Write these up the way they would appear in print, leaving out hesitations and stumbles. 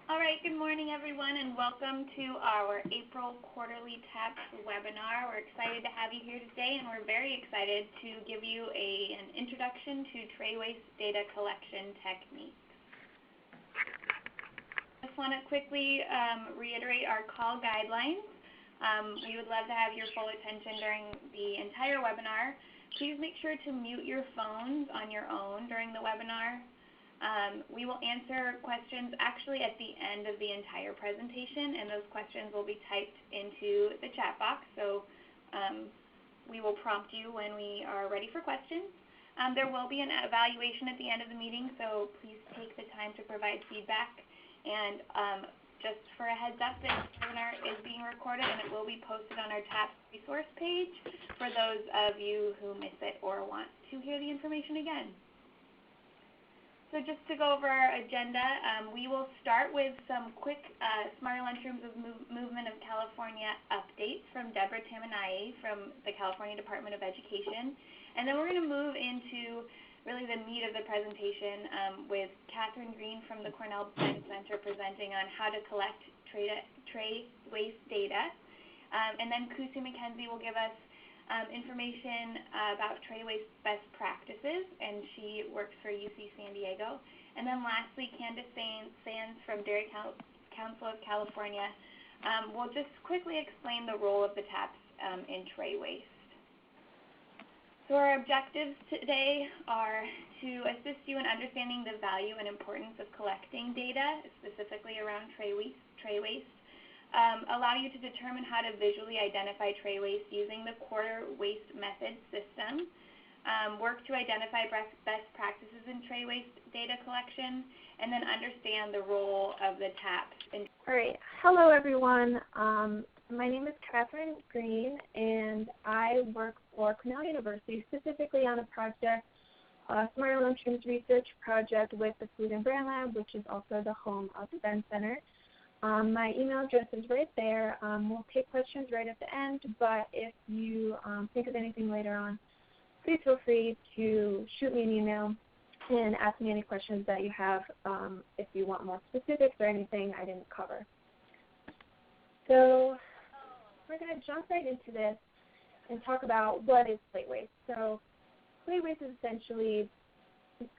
All right, good morning, everyone, and welcome to our April Quarterly TAPS webinar. We're excited to have you here today, and we're very excited to give you an introduction to tray waste data collection techniques. I just want to quickly reiterate our call guidelines. We would love to have your full attention during the entire webinar. Please make sure to mute your phones on your own during the webinar. We will answer questions actually at the end of the entire presentation, and those questions will be typed into the chat box, so we will prompt you when we are ready for questions. There will be an evaluation at the end of the meeting, so please take the time to provide feedback. And just for a heads up, this webinar is being recorded, and it will be posted on our TAPS resource page for those of you who miss it or want to hear the information again. So just to go over our agenda, we will start with some quick Smarter Lunchrooms of Movement of California updates from Deborah Tamanaye from the California Department of Education. And then we're going to move into really the meat of the presentation with Catherine Green from the Cornell Penn Center presenting on how to collect tray waste data. And then Kusi McKenzie will give us information about tray waste best practices, and she works for UC San Diego. And then lastly, Candace Sands from Dairy Council of California will just quickly explain the role of the TAPS in tray waste. So our objectives today are to assist you in understanding the value and importance of collecting data, specifically around tray waste. Allow you to determine how to visually identify tray waste using the quarter waste method system, work to identify best practices in tray waste data collection, and then understand the role of the TAPS. All right. Hello, everyone. My name is Catherine Green, and I work for Cornell University, specifically on a project, Smarter Lunchrooms Research Project with the Food and Brand Lab, which is also the home of the Penn Center. My email address is right there. We'll take questions right at the end, but if you think of anything later on, please feel free to shoot me an email and ask me any questions that you have if you want more specifics or anything I didn't cover. So we're going to jump right into this and talk about what is plate waste. So plate waste is essentially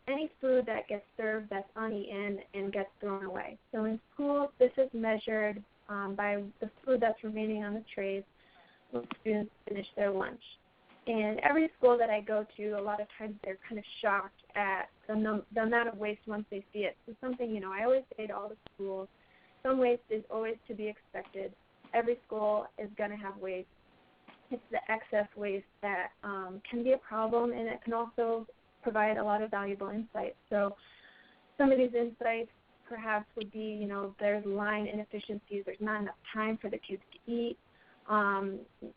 any food that gets served that's uneaten and gets thrown away. So in schools, this is measured by the food that's remaining on the trays when students finish their lunch. And every school that I go to, a lot of times they're kind of shocked at the amount of waste once they see it. So something, I always say to all the schools, some waste is always to be expected. Every school is going to have waste. It's the excess waste that can be a problem, and it can also provide a lot of valuable insights. So some of these insights perhaps would be, there's line inefficiencies, there's not enough time for the kids to eat.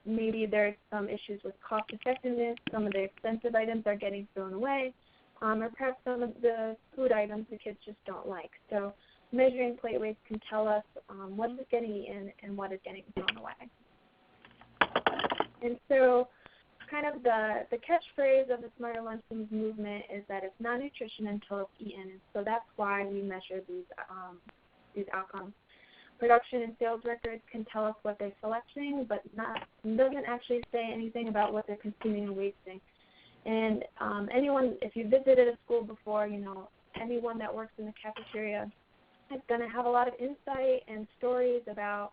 Maybe there's some issues with cost effectiveness, some of the expensive items are getting thrown away, or perhaps some of the food items the kids just don't like. So measuring plate waste can tell us what is getting eaten and what is getting thrown away. And so kind of the catchphrase of the Smarter Lunchrooms movement is that it's not nutrition until it's eaten. So that's why we measure these outcomes. Production and sales records can tell us what they're selecting, but doesn't actually say anything about what they're consuming and wasting. And anyone, if you visited a school before, anyone that works in the cafeteria is going to have a lot of insight and stories about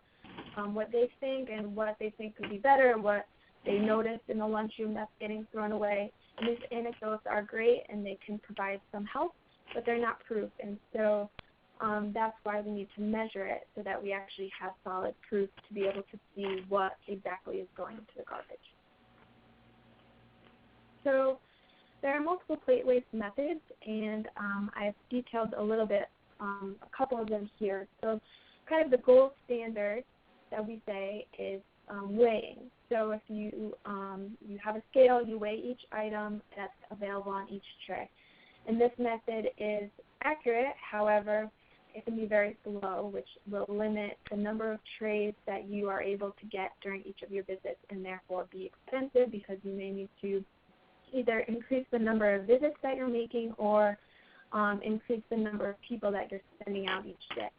what they think and what they think could be better and what they noticed in the lunchroom that's getting thrown away. And these anecdotes are great and they can provide some help, but they're not proof. And so that's why we need to measure it so that we actually have solid proof to be able to see what exactly is going into the garbage. So there are multiple plate waste methods, and I've detailed a little bit, a couple of them here. So kind of the gold standard that we say is weighing. So if you have a scale, you weigh each item that's available on each tray. And this method is accurate, however, it can be very slow, which will limit the number of trays that you are able to get during each of your visits and therefore be expensive because you may need to either increase the number of visits that you're making or increase the number of people that you're sending out each day.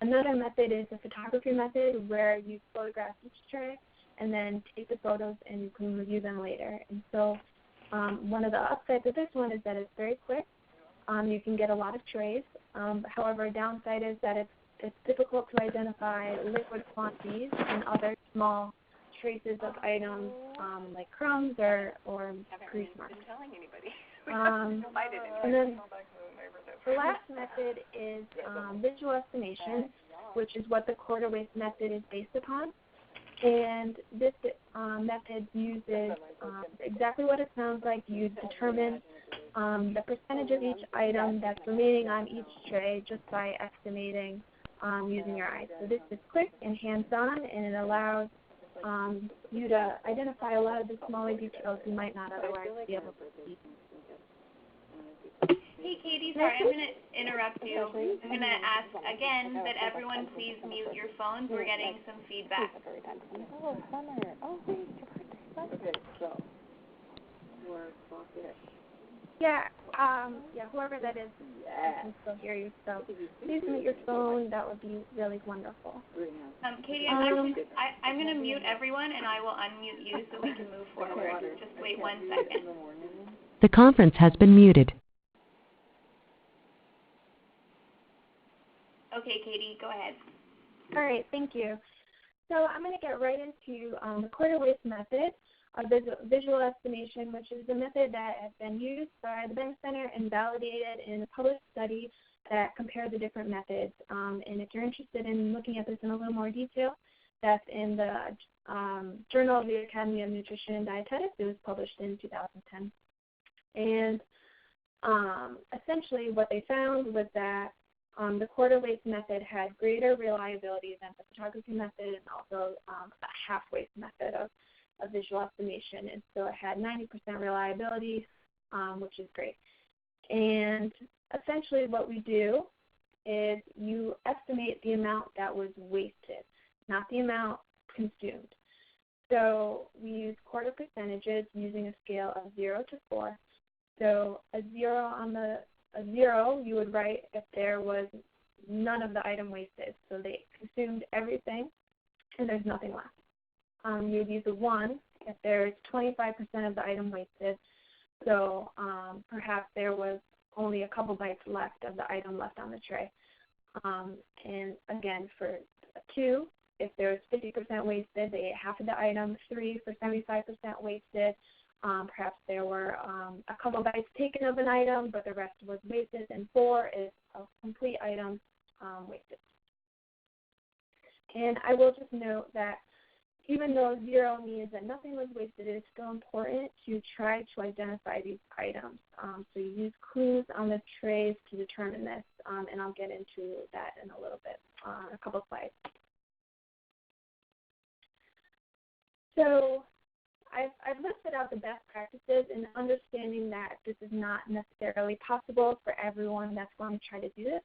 Another method is the photography method, where you photograph each tray and then take the photos and you can review them later. And so one of the upsides of this one is that it's very quick. You can get a lot of trays. However, a downside is that it's difficult to identify liquid quantities and other small traces of items like crumbs or grease marks. And then the last method is visual estimation, which is what the quarter waste method is based upon. And this method uses exactly what it sounds like. You determine the percentage of each item that's remaining on each tray just by estimating using your eyes. So this is quick and hands-on, and it allows you to identify a lot of the smaller details you might not otherwise be able to see. Hey, Katie, sorry, I'm going to interrupt you. I'm going to ask again that everyone please mute your phones. We're getting some feedback. Oh, summer. Oh, wait, your birthday. Okay, so whoever that is, I can still hear you. So please mute your phone. That would be really wonderful. Katie, I'm going to mute everyone, and I will unmute you so we can move forward. Just wait 1 second. The conference has been muted. Okay, Katie, go ahead. All right, thank you. So I'm going to get right into the quarter waste method of visual estimation, which is the method that has been used by the Banks Center and validated in a published study that compared the different methods. And if you're interested in looking at this in a little more detail, that's in the Journal of the Academy of Nutrition and Dietetics. It was published in 2010. And essentially what they found was that the quarter waste method had greater reliability than the photography method, and also a half waste method of visual estimation. And so it had 90% reliability, which is great. And essentially what we do is you estimate the amount that was wasted, not the amount consumed. So we use quarter percentages using a scale of 0 to 4. So a zero you would write if there was none of the item wasted. So they consumed everything and there's nothing left. You would use a 1 if there's 25% of the item wasted. So perhaps there was only a couple bites left of the item left on the tray. And again, for a 2, if there's 50% wasted, they ate half of the item. 3 for 75% wasted. Perhaps there were a couple bites taken of an item, but the rest was wasted. And 4 is a complete item wasted. And I will just note that even though 0 means that nothing was wasted, it is still important to try to identify these items. So you use clues on the trays to determine this, and I'll get into that in a little bit, a couple slides. So I've listed out the best practices in understanding that this is not necessarily possible for everyone that's going to try to do this.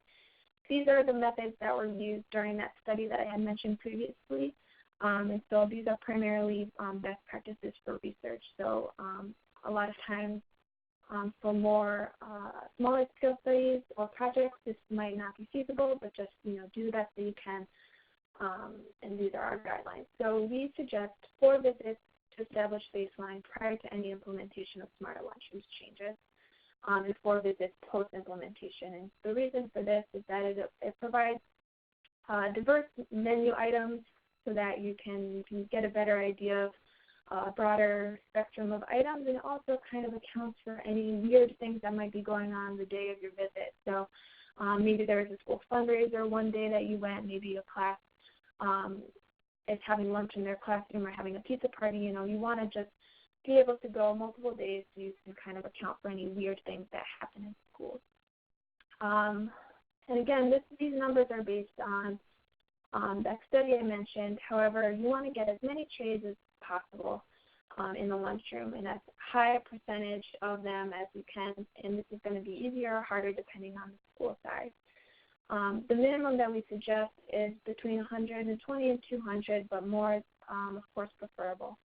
These are the methods that were used during that study that I had mentioned previously. And so these are primarily best practices for research. So a lot of times for more smaller scale studies or projects, this might not be feasible, but just do the best that you can. And these are our guidelines. So we suggest 4 visits to establish baseline prior to any implementation of Smarter Lunchrooms changes, and 4 visits post-implementation. And the reason for this is that it provides diverse menu items so that you can get a better idea of a broader spectrum of items, and it also kind of accounts for any weird things that might be going on the day of your visit. So maybe there was a school fundraiser one day that you went, maybe a class is having lunch in their classroom or having a pizza party. You want to just be able to go multiple days so you can kind of account for any weird things that happen in schools. And again, these numbers are based on that study I mentioned. However, you want to get as many trays as possible in the lunchroom, and as high a percentage of them as you can. And this is going to be easier or harder depending on the school size. The minimum that we suggest is between 120 and 200, but more is, of course, preferable.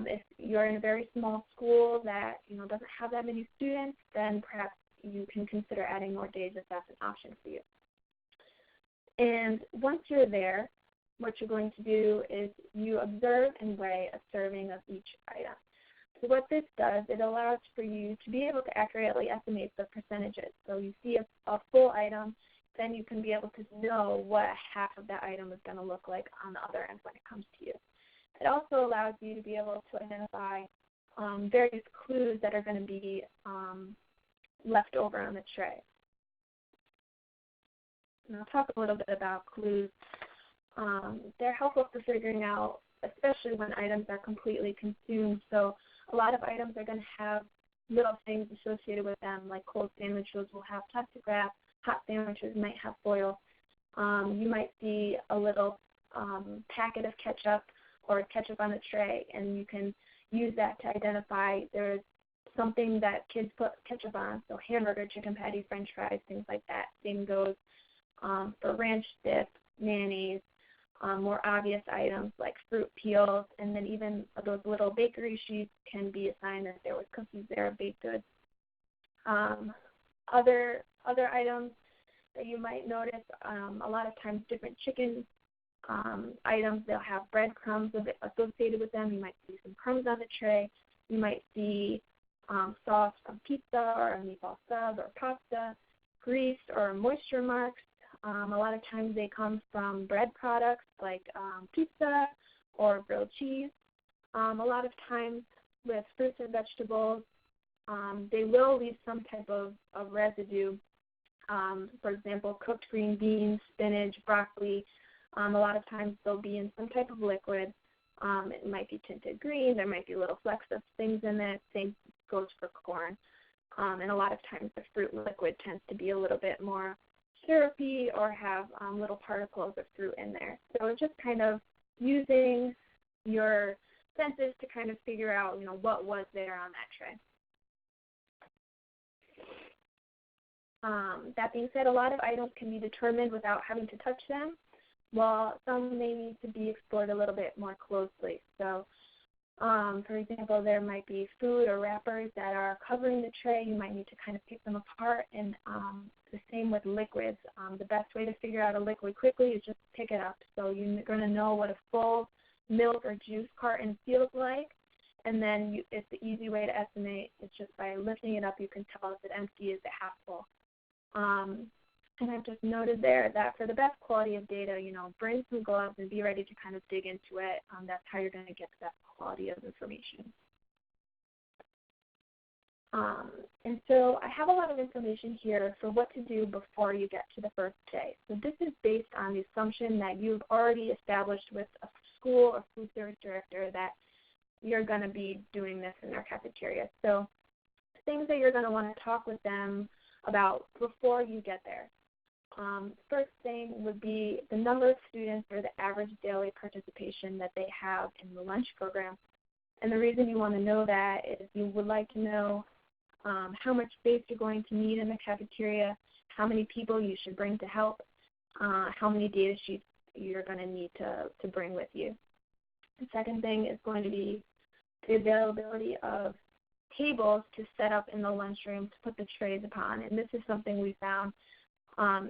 If you're in a very small school that doesn't have that many students, then perhaps you can consider adding more days if that's an option for you. And once you're there, what you're going to do is you observe and weigh a serving of each item. So what this does, it allows for you to be able to accurately estimate the percentages. So you see a full item, then you can be able to know what half of that item is going to look like on the other end when it comes to you. It also allows you to be able to identify various clues that are going to be left over on the tray. And I'll talk a little bit about clues. They're helpful for figuring out, especially when items are completely consumed. So a lot of items are going to have little things associated with them, like cold sandwiches will have plastic wrap, hot sandwiches might have foil. You might see a little packet of ketchup or ketchup on the tray, and you can use that to identify there's something that kids put ketchup on, so hamburger, chicken patty, french fries, things like that. Same goes for ranch dip, mayonnaise, more obvious items like fruit peels, and then even those little bakery sheets can be a sign that there was cookies there, baked goods. Other items that you might notice, a lot of times different chicken items, they'll have breadcrumbs associated with them. You might see some crumbs on the tray. You might see sauce from pizza or a meatball sub or pasta, grease or moisture marks. A lot of times they come from bread products like pizza or grilled cheese. A lot of times with fruits and vegetables, they will leave some type of residue. For example, cooked green beans, spinach, broccoli. A lot of times they'll be in some type of liquid. It might be tinted green. There might be little flecks of things in it. Same goes for corn. And a lot of times the fruit liquid tends to be a little bit more syrupy or have little particles of fruit in there. So it's just kind of using your senses to kind of figure out, what was there on that tray. That being said, a lot of items can be determined without having to touch them, while some may need to be explored a little bit more closely. So, for example, there might be food or wrappers that are covering the tray. You might need to kind of pick them apart, and the same with liquids. The best way to figure out a liquid quickly is just pick it up. So you're going to know what a full milk or juice carton feels like, and then it's the easy way to estimate. It's just by lifting it up, you can tell if it's empty, is it half full. And I've just noted there that for the best quality of data, bring some gloves and be ready to kind of dig into it. That's how you're going to get the best quality of information. And so I have a lot of information here for what to do before you get to the first day. So this is based on the assumption that you've already established with a school or food service director that you're going to be doing this in their cafeteria. So things that you're going to want to talk with them about before you get there. First thing would be the number of students or the average daily participation that they have in the lunch program. And the reason you want to know that is you would like to know how much space you're going to need in the cafeteria, how many people you should bring to help, how many data sheets you're going to need to bring with you. The second thing is going to be the availability of tables to set up in the lunchroom to put the trays upon. And this is something we found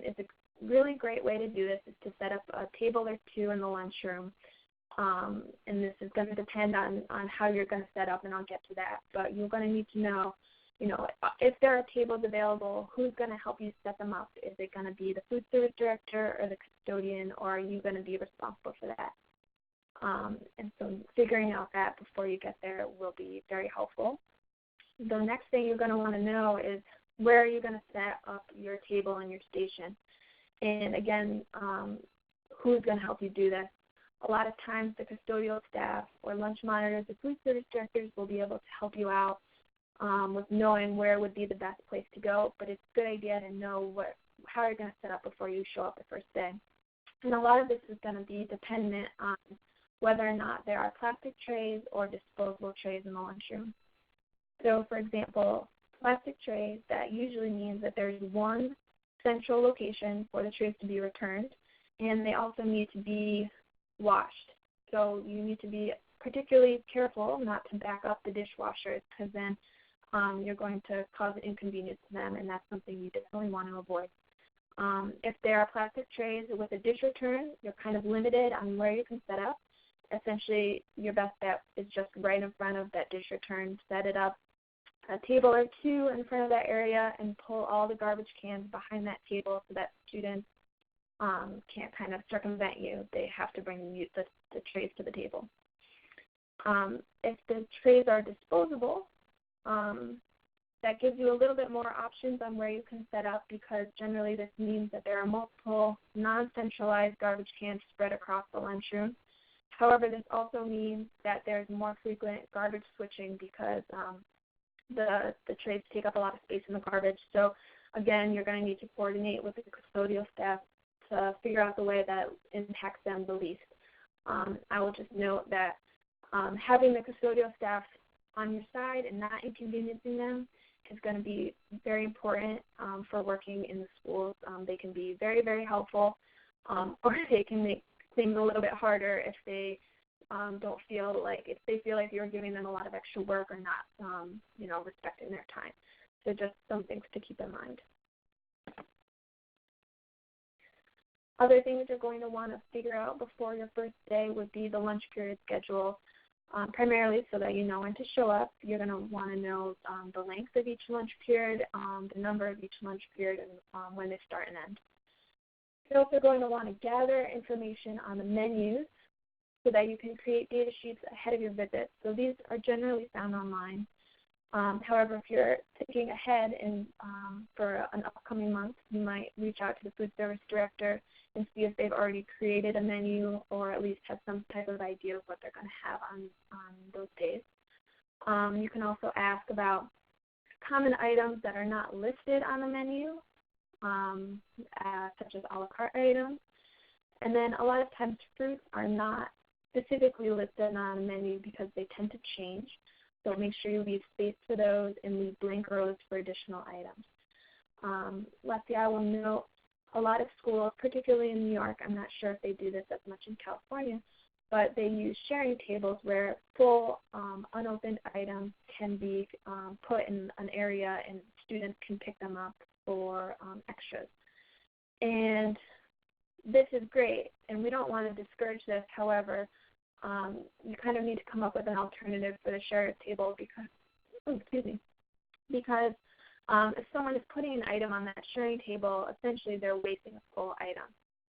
is a really great way to do this is to set up a table or two in the lunchroom. And this is going to depend on how you're going to set up, and I'll get to that. But you're going to need to know, if there are tables available, who's going to help you set them up? Is it going to be the food service director or the custodian, or are you going to be responsible for that? And so figuring out that before you get there will be very helpful. The next thing you're going to want to know is where are you going to set up your table and your station? And again, who's going to help you do this? A lot of times the custodial staff or lunch monitors or food service directors will be able to help you out with knowing where would be the best place to go, but it's a good idea to know how you're going to set up before you show up the first day. And a lot of this is going to be dependent on whether or not there are plastic trays or disposable trays in the lunchroom. So, for example, plastic trays, that usually means that there's one central location for the trays to be returned, and they also need to be washed. So you need to be particularly careful not to back up the dishwashers, because then you're going to cause inconvenience to them, and that's something you definitely want to avoid. If there are plastic trays with a dish return, you're kind of limited on where you can set up. Essentially, your best bet is just right in front of that dish return. Set it up a table or two in front of that area and pull all the garbage cans behind that table so that students can't kind of circumvent you. They have to bring the trays to the table. If the trays are disposable, that gives you a little bit more options on where you can set up, because generally this means that there are multiple non-centralized garbage cans spread across the lunchroom. However, this also means that there's more frequent garbage switching because the trays take up a lot of space in the garbage. So again, you're going to need to coordinate with the custodial staff to figure out the way that impacts them the least. I will just note that having the custodial staff on your side and not inconveniencing them is going to be very important for working in the schools. They can be very, very helpful, or they can make things a little bit harder if they if they feel like you're giving them a lot of extra work or not, respecting their time. So just some things to keep in mind. Other things you're going to want to figure out before your first day would be the lunch period schedule, primarily so that you know when to show up. You're going to want to know the length of each lunch period, the number of each lunch period, and when they start and end. You're also going to want to gather information on the menus so that you can create data sheets ahead of your visit. So these are generally found online. However, if you're thinking ahead and for an upcoming month, you might reach out to the food service director and see if they've already created a menu or at least have some type of idea of what they're going to have on those days. You can also ask about common items that are not listed on the menu, such as a la carte items. And then a lot of times fruits are not specifically listed on the menu because they tend to change. So make sure you leave space for those and leave blank rows for additional items. Lastly, I will note a lot of schools, particularly in New York, I'm not sure if they do this as much in California, but they use sharing tables where full unopened items can be put in an area and students can pick them up for extras. And this is great, and we don't want to discourage this. However, you kind of need to come up with an alternative for the shared table because if someone is putting an item on that sharing table, essentially they're wasting a full item.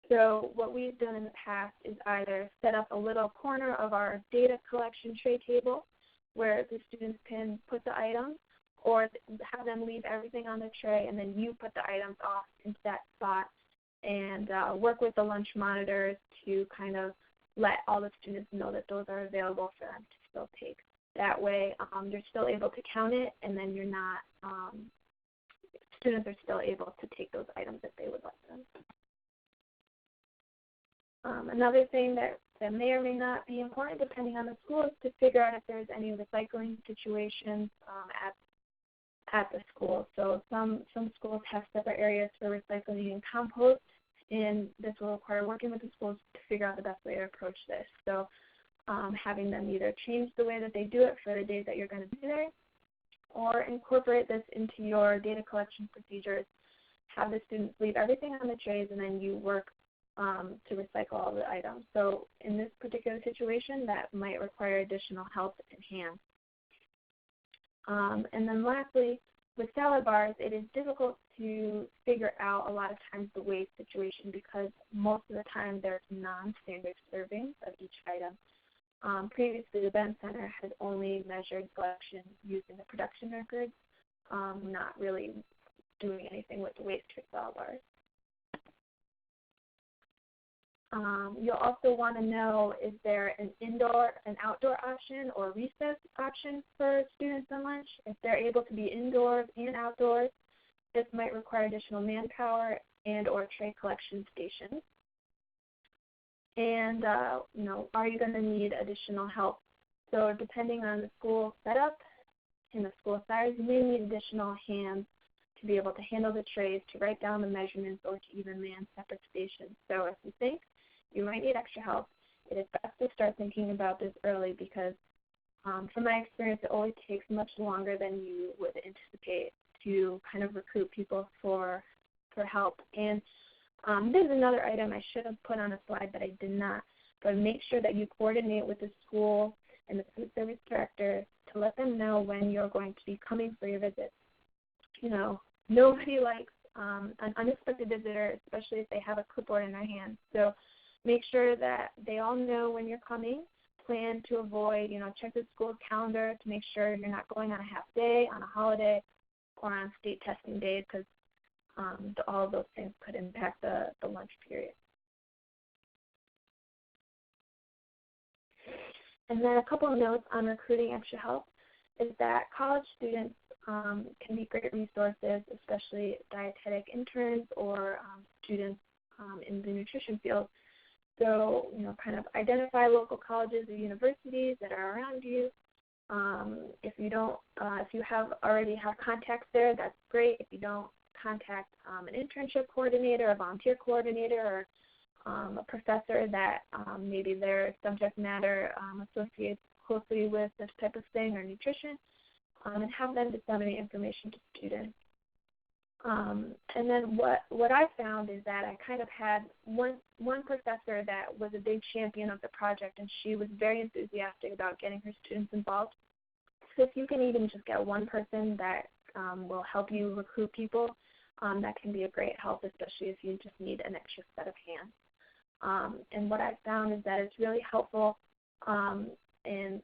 So what we've done in the past is either set up a little corner of our data collection tray table where the students can put the items, or have them leave everything on the tray and then you put the items off into that spot, and work with the lunch monitors to kind of let all the students know that those are available for them to still take. That way you're still able to count it, and then you're not, students are still able to take those items if they would like them. Another thing that may or may not be important depending on the school is to figure out if there's any recycling situations at the school. So some schools have separate areas for recycling and compost, and this will require working with the schools to figure out the best way to approach this. So having them either change the way that they do it for the days that you're going to be there, or incorporate this into your data collection procedures. Have the students leave everything on the trays, and then you work to recycle all the items. So in this particular situation, that might require additional help in hand. And then lastly, with salad bars, it is difficult to figure out a lot of times the waste situation because most of the time there's non-standard servings of each item. Previously, the Benn Center has only measured collection using the production records, not really doing anything with the waste for salad bars. You'll also want to know, is there an outdoor option or recess option for students in lunch? If they're able to be indoors and outdoors, this might require additional manpower and or tray collection stations. And, are you going to need additional help? So depending on the school setup and the school size, you may need additional hands to be able to handle the trays, to write down the measurements, or to even man separate stations. So if you think you might need extra help, it is best to start thinking about this early because from my experience, it always takes much longer than you would anticipate to kind of recruit people for for help. And this is another item I should have put on a slide, but I did not. But make sure that you coordinate with the school and the food service director to let them know when you're going to be coming for your visit. You know, nobody likes an unexpected visitor, especially if they have a clipboard in their hand. So make sure that they all know when you're coming. Plan to avoid, check the school calendar to make sure you're not going on a half day, on a holiday, or on state testing days, because all of those things could impact the lunch period. And then a couple of notes on recruiting extra help is that college students can be great resources, especially dietetic interns or students in the nutrition field. So, kind of identify local colleges or universities that are around you. If you already have contacts there, that's great. If you don't, contact an internship coordinator, a volunteer coordinator, or a professor that maybe their subject matter associates closely with this type of thing or nutrition, and have them disseminate information to students. And then what I found is that I kind of had one professor that was a big champion of the project, and she was very enthusiastic about getting her students involved. So if you can even just get one person that will help you recruit people, that can be a great help, especially if you just need an extra set of hands. And what I've found is that it's really helpful and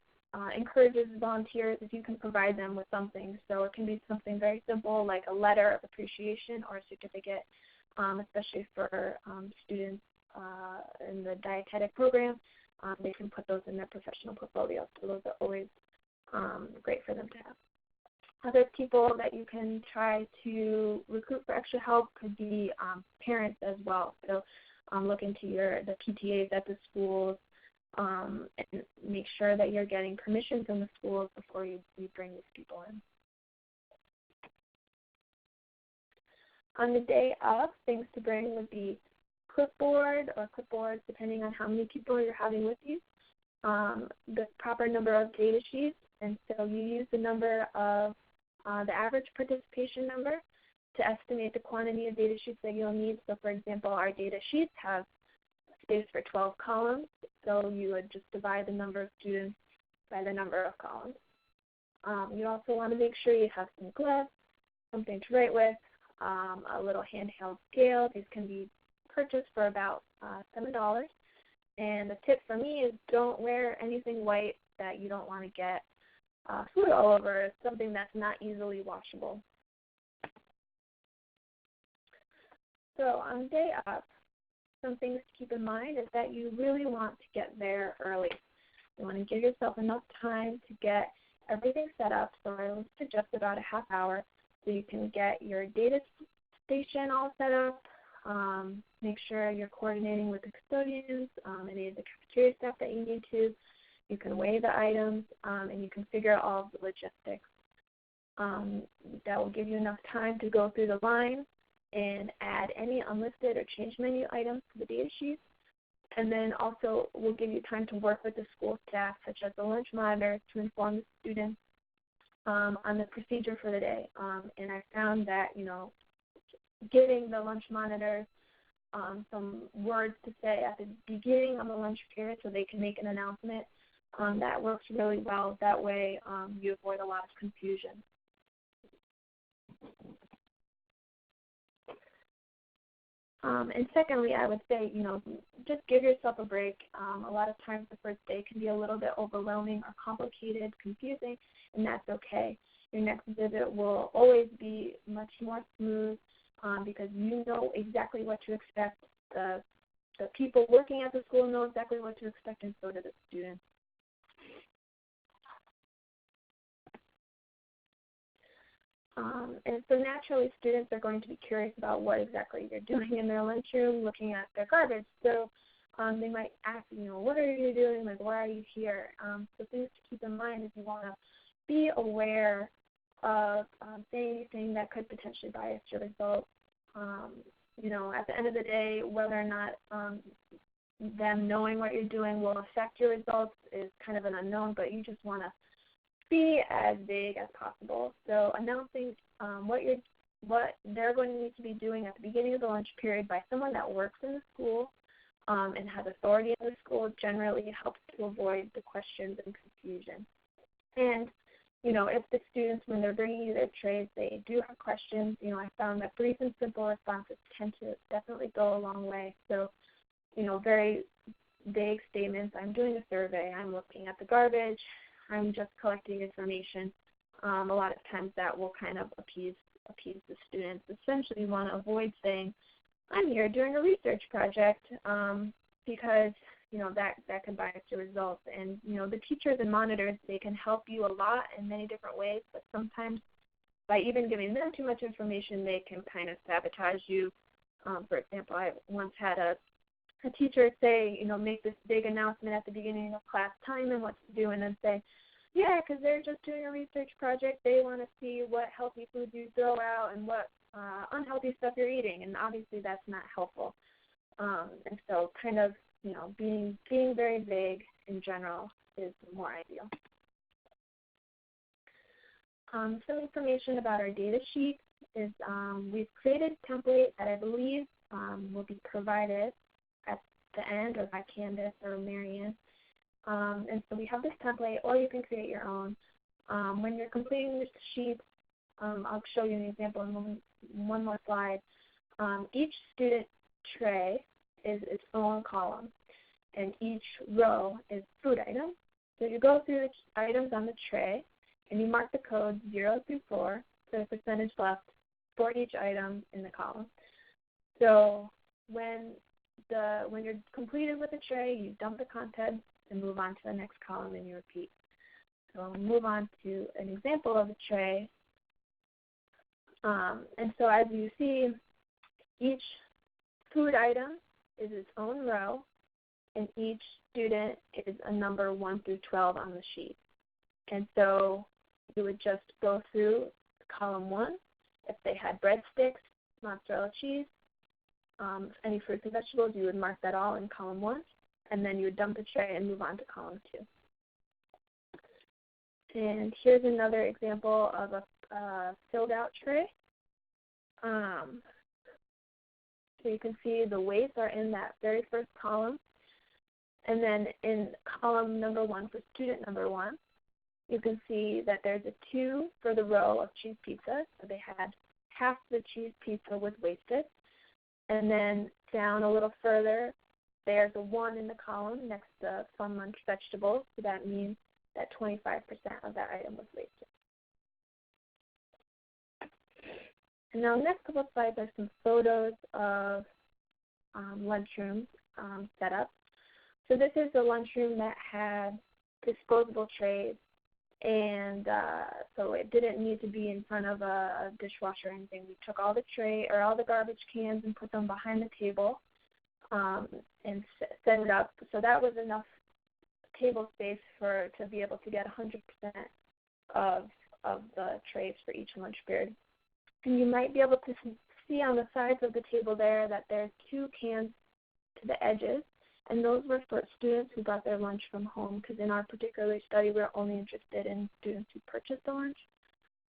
encourages volunteers if you can provide them with something. So it can be something very simple like a letter of appreciation or a certificate, especially for students in the dietetic program. They can put those in their professional portfolio, so those are always great for them to have. Other people that you can try to recruit for extra help could be parents as well. So look into the PTAs at the schools, and make sure that you're getting permission from the schools before you bring these people in. On the day of, things to bring would be clipboard or clipboards, depending on how many people you're having with you, the proper number of data sheets, and so you use the number of the average participation number to estimate the quantity of data sheets that you'll need. So, for example, our data sheets have space for 12 columns, so you would just divide the number of students by the number of columns. You also want to make sure you have some gloves, something to write with, a little handheld scale. These can be purchased for about $7. And the tip for me is don't wear anything white that you don't want to get food all over. It's something that's not easily washable. So on day up, some things to keep in mind is that you really want to get there early. You want to give yourself enough time to get everything set up, so I would suggest about a half hour so you can get your data station all set up, make sure you're coordinating with the custodians, any of the cafeteria staff that you need to. You can weigh the items, and you can figure out all of the logistics. That will give you enough time to go through the line and add any unlisted or change menu items to the data sheet. And then also will give you time to work with the school staff, such as the lunch monitor, to inform the students on the procedure for the day. And I found that, giving the lunch monitors some words to say at the beginning of the lunch period so they can make an announcement, that works really well. That way you avoid a lot of confusion. And secondly, I would say, just give yourself a break. A lot of times the first day can be a little bit overwhelming or complicated, confusing, and that's okay. Your next visit will always be much more smooth because you know exactly what to expect. The people working at the school know exactly what to expect, and so do the students. And so naturally, students are going to be curious about what exactly you're doing in their lunchroom, looking at their garbage. So they might ask, what are you doing? Like, why are you here? So things to keep in mind is you want to be aware of saying anything that could potentially bias your results. At the end of the day, whether or not them knowing what you're doing will affect your results is kind of an unknown, but you just want to be as vague as possible. So announcing what you're what they're going to need to be doing at the beginning of the lunch period by someone that works in the school and has authority in the school generally helps to avoid the questions and confusion. And, if the students, when they're bringing you their trays, they do have questions, I found that brief and simple responses tend to definitely go a long way. So, very vague statements, I'm doing a survey, I'm looking at the garbage, I'm just collecting information. A lot of times that will kind of appease the students. Essentially, you want to avoid saying, I'm here doing a research project, because, that can bias your results. And, the teachers and monitors, they can help you a lot in many different ways, but sometimes by even giving them too much information, they can kind of sabotage you. For example, I once had a teacher say, make this big announcement at the beginning of class time and what to do, and then say, yeah, because they're just doing a research project. They want to see what healthy foods you throw out and what unhealthy stuff you're eating, and obviously that's not helpful. And so kind of, being very vague in general is more ideal. Some information about our data sheet is we've created a template that I believe will be provided at the end or by Candace or Marianne. And so we have this template, or you can create your own. When you're completing this sheet, I'll show you an example in one more slide. Each student tray is its own column, and each row is food item. So you go through the items on the tray, and you mark the codes 0 through 4 for the percentage left for each item in the column. So when you're completed with the tray, you dump the contents and move on to the next column, and you repeat. So I'll move on to an example of a tray. And so as you see, each food item is its own row, and each student is a number 1 through 12 on the sheet. And so you would just go through column 1. If they had breadsticks, mozzarella cheese, any fruits and vegetables, you would mark that all in column 1, and then you would dump the tray and move on to column 2. And here's another example of a filled out tray. So you can see the weights are in that very first column. And then in column number 1 for student number 1, you can see that there's a 2 for the row of cheese pizza. So they had half the cheese pizza was wasted. And then down a little further, there's a 1 in the column next to fun lunch vegetables. So that means that 25% of that item was wasted. And now the next couple of slides are some photos of lunchrooms set up. So this is a lunchroom that had disposable trays, and so it didn't need to be in front of a dishwasher or anything. We took all the all the garbage cans and put them behind the table and set it up. So that was enough table space to be able to get 100% of the trays for each lunch period. And you might be able to see on the sides of the table there that there's 2 cans to the edges, and those were for students who brought their lunch from home, because in our particular study, we're only interested in students who purchased the lunch.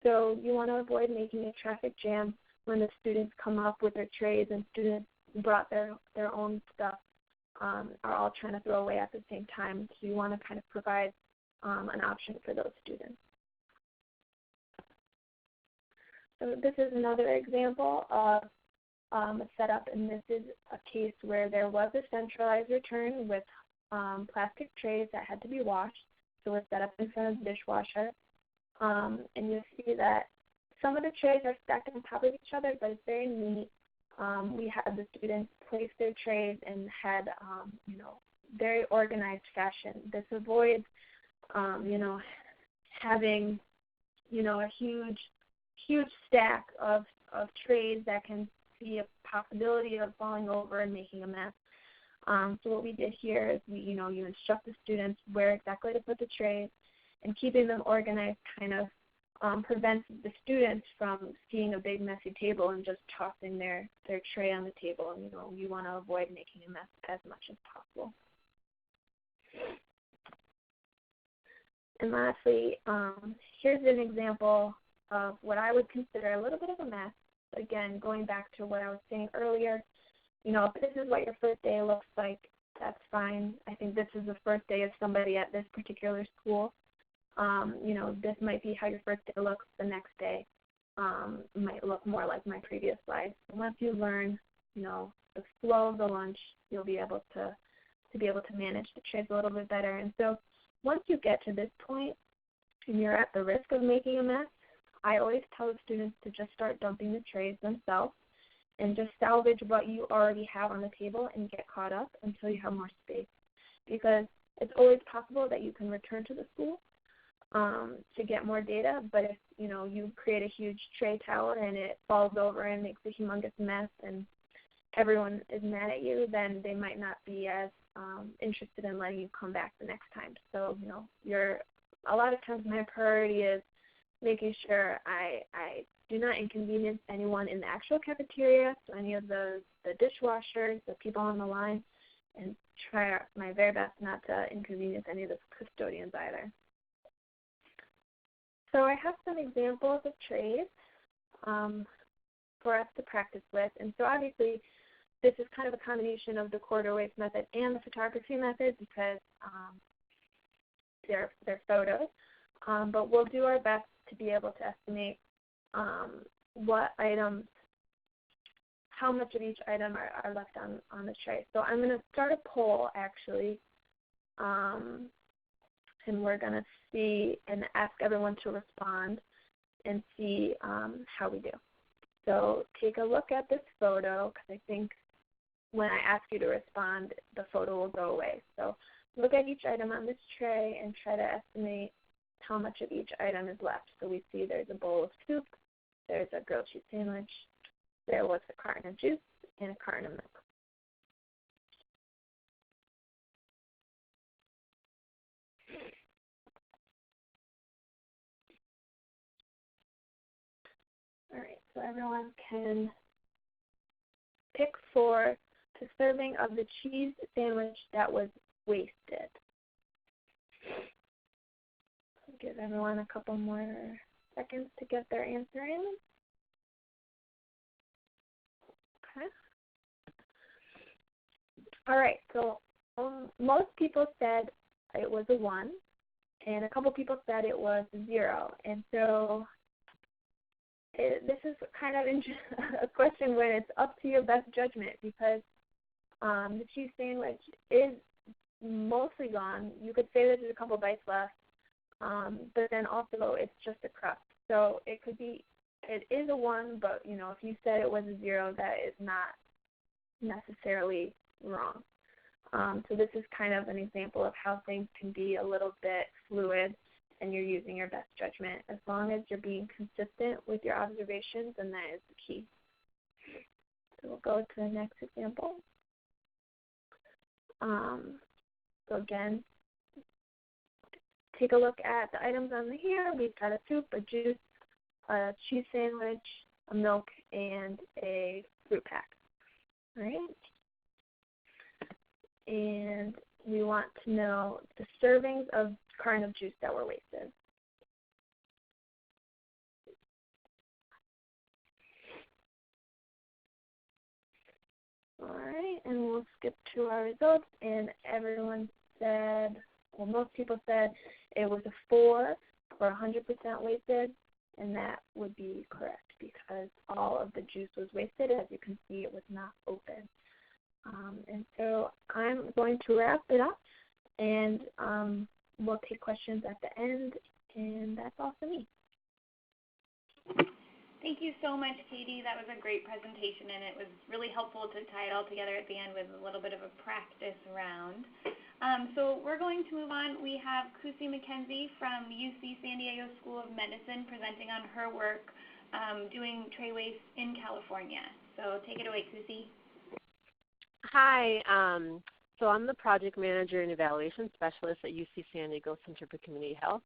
So you want to avoid making a traffic jam when the students come up with their trays and students who brought their own stuff are all trying to throw away at the same time. So you want to kind of provide an option for those students. So this is another example of a setup, and this is a case where there was a centralized return with plastic trays that had to be washed. So we're set up in front of the dishwasher. And you'll see that some of the trays are stacked on top of each other, but it's very neat. We had the students place their trays and had, very organized fashion. This avoids, having, a huge stack of trays that can see a possibility of falling over and making a mess. So what we did here is you instruct the students where exactly to put the trays, and keeping them organized kind of prevents the students from seeing a big messy table and just tossing their tray on the table. And you want to avoid making a mess as much as possible. And lastly, here's an example of what I would consider a little bit of a mess. again, going back to what I was saying earlier, if this is what your first day looks like, that's fine. I think this is the first day of somebody at this particular school. This might be how your first day looks. The next day might look more like my previous slide. So once you learn, the flow of the lunch, you'll be able to manage the trays a little bit better. And so once you get to this point and you're at the risk of making a mess, I always tell the students to just start dumping the trays themselves and just salvage what you already have on the table and get caught up until you have more space. Because it's always possible that you can return to the school to get more data, but if you create a huge tray tower and it falls over and makes a humongous mess and everyone is mad at you, then they might not be as interested in letting you come back the next time. So, a lot of times my priority is making sure I do not inconvenience anyone in the actual cafeteria, so any of the dishwashers, the people on the line, and try my very best not to inconvenience any of the custodians either. So I have some examples of trays for us to practice with. And so obviously this is kind of a combination of the corridor waste method and the photography method because they're photos. But we'll do our best to be able to estimate what items, how much of each item are left on the tray. So I'm going to start a poll actually. And we're going to see and ask everyone to respond and see how we do. So take a look at this photo because I think when I ask you to respond, the photo will go away. So look at each item on this tray and try to estimate how much of each item is left. So we see there's a bowl of soup, there's a grilled cheese sandwich, there was a carton of juice, and a carton of milk. All right, so everyone can pick for the serving of the cheese sandwich that was wasted. I'll give everyone a couple more seconds to get their answer in. Okay. All right, so most people said it was a 1, and a couple people said it was a 0. And so this is kind of a question where it's up to your best judgment because the cheese sandwich is mostly gone. You could say that there's a couple bites left, but then also it's just a crust. So it is a 1, but if you said it was a 0, that is not necessarily wrong. So this is kind of an example of how things can be a little bit fluid and you're using your best judgment. As long as you're being consistent with your observations, then that is the key. So we'll go to the next example. So again, take a look at the items on here. We've got a soup, a juice, a cheese sandwich, a milk, and a fruit pack. All right? And we want to know the servings of carton of juice that were wasted. All right, and we'll skip to our results. And everyone said, well, most people said it was a 4 for 100% wasted, and that would be correct because all of the juice was wasted. As you can see, it was not open. And so I'm going to wrap it up, and we'll take questions at the end, and that's all for me. Thank you so much, Katie. That was a great presentation, and it was really helpful to tie it all together at the end with a little bit of a practice round. So we're going to move on. We have Kusi McKenzie from UC San Diego School of Medicine presenting on her work doing tray waste in California. So take it away, Kusi. Hi. So I'm the project manager and evaluation specialist at UC San Diego Center for Community Health,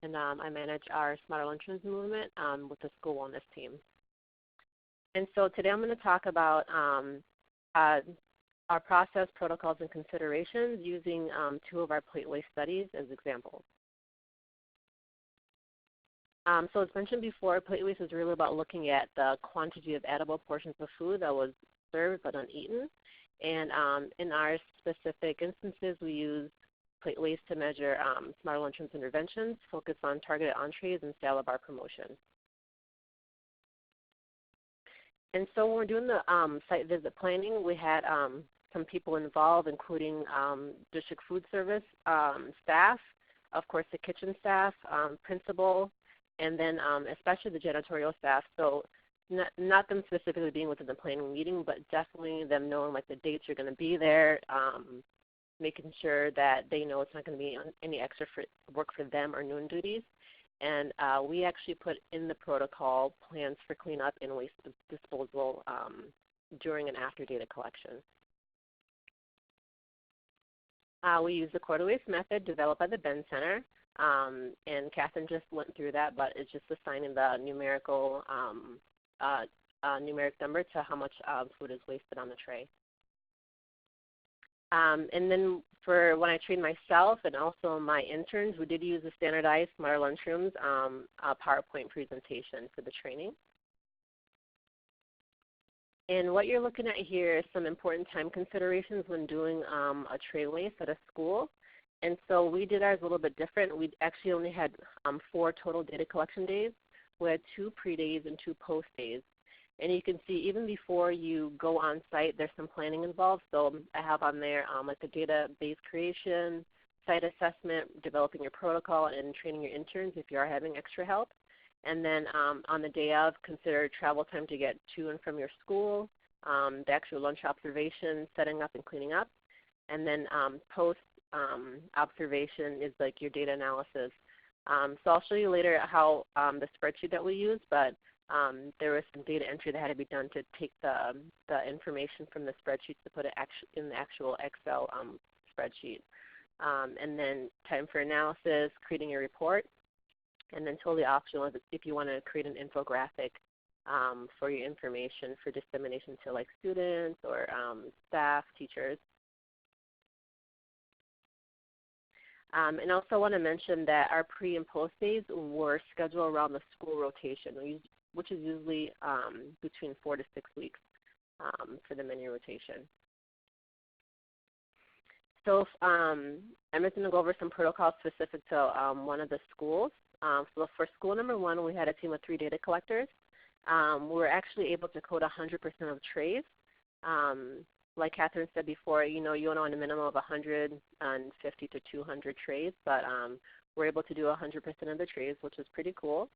and I manage our Smarter Lunchrooms movement with the school wellness team. And so today I'm going to talk about our process, protocols, and considerations using 2 of our plate waste studies as examples. So as mentioned before, plate waste is really about looking at the quantity of edible portions of food that was served but uneaten. And in our specific instances, we use plate waste to measure Smarter Lunchrooms interventions, focus on targeted entrees and salad bar promotion. And so when we're doing the site visit planning, we had some people involved, including district food service staff, of course the kitchen staff, principal, and then especially the janitorial staff. So not them specifically being within the planning meeting, but definitely them knowing like the dates you're going to be there, making sure that they know it's not going to be any extra work for them or noon duties. And we actually put in the protocol plans for cleanup and waste disposal during and after data collection. We use the quarter waste method developed by the Ben Center, and Catherine just went through that, but it's just assigning the numerical numeric number to how much food is wasted on the tray. And then for when I trained myself and also my interns, we did use a standardized Smarter Lunchrooms PowerPoint presentation for the training. And what you're looking at here is some important time considerations when doing a tray waste at a school. And so we did ours a little bit different. We actually only had 4 total data collection days. We had 2 pre-days and 2 post-days. And you can see even before you go on site, there's some planning involved. So I have on there like the database creation, site assessment, developing your protocol, and training your interns if you are having extra help. And then on the day of, consider travel time to get to and from your school, the actual lunch observation, setting up and cleaning up. And then post observation is like your data analysis. So I'll show you later how the spreadsheet that we use, but there was some data entry that had to be done to take the information from the spreadsheet to put it in the actual Excel spreadsheet. And then time for analysis, creating your report, and then totally optional if you want to create an infographic for your information for dissemination to like students or staff, teachers. And also want to mention that our pre and post days were scheduled around the school rotation, which is usually between 4 to 6 weeks for the menu rotation. So I'm just going to go over some protocols specific to one of the schools. So for school number 1, we had a team of 3 data collectors. We were actually able to code 100% of trays. Like Catherine said before, you know, you want a minimum of 150 to 200 trays, but we're able to do 100% of the trays, which is pretty cool.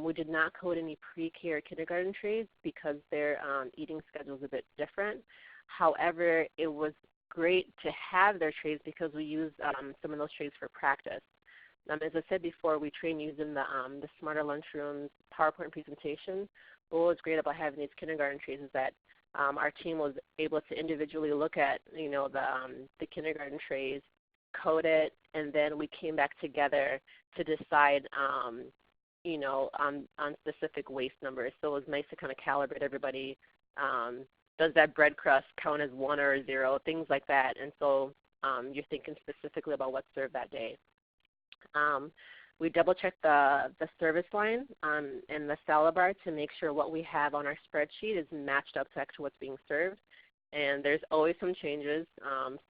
We did not code any pre-K or kindergarten trays because their eating schedule is a bit different. However, it was great to have their trays because we used some of those trays for practice. As I said before, we train using the Smarter Lunchrooms PowerPoint presentation. But what was great about having these kindergarten trays is that our team was able to individually look at, you know, the kindergarten trays, code it, and then we came back together to decide, you know, on specific waste numbers. So it was nice to kind of calibrate everybody. Does that bread crust count as 1 or 0, things like that. And so you're thinking specifically about what's served that day. We double-check the service line and the salad bar to make sure what we have on our spreadsheet is matched up to actually what's being served. And there's always some changes,